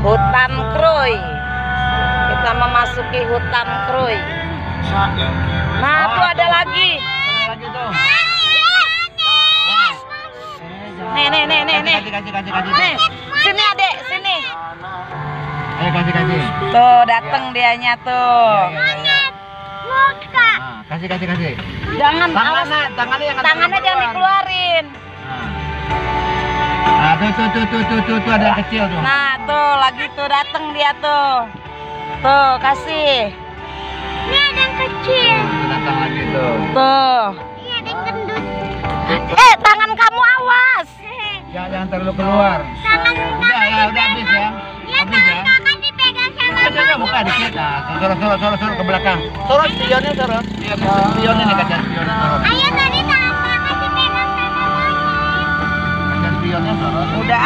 Hutan Kroy. Kita memasuki hutan Kroy. Nah, tuh ada lagi. Lagi tuh. Nih. Kasih. Nih, sini adek, sini. Ayo kasih. Tuh, dateng dianya tuh. Nah, kasih. Jangan, awas. Tangannya Jangan dikeluarin. Nah, tuh ada yang kecil tuh. Nah, tuh lagi tuh dateng dia tuh. Tuh, kasih. Ini ada yang kecil. Datang lagi tuh. Tuh. Ini ada yang gendut. Tangan kamu awas. Jangan terlalu keluar. Tangan Udah habis ya. Ya, Habis ya. tangan kakak dipegang sama Coba buka dikit. Nah, sorot ke belakang. Sorot spionnya sorot. Spionnya nih kaca spionnya sorot. Ayo tadi tangan kakak dipegang sama mama. Kaca spionnya sorot. Udah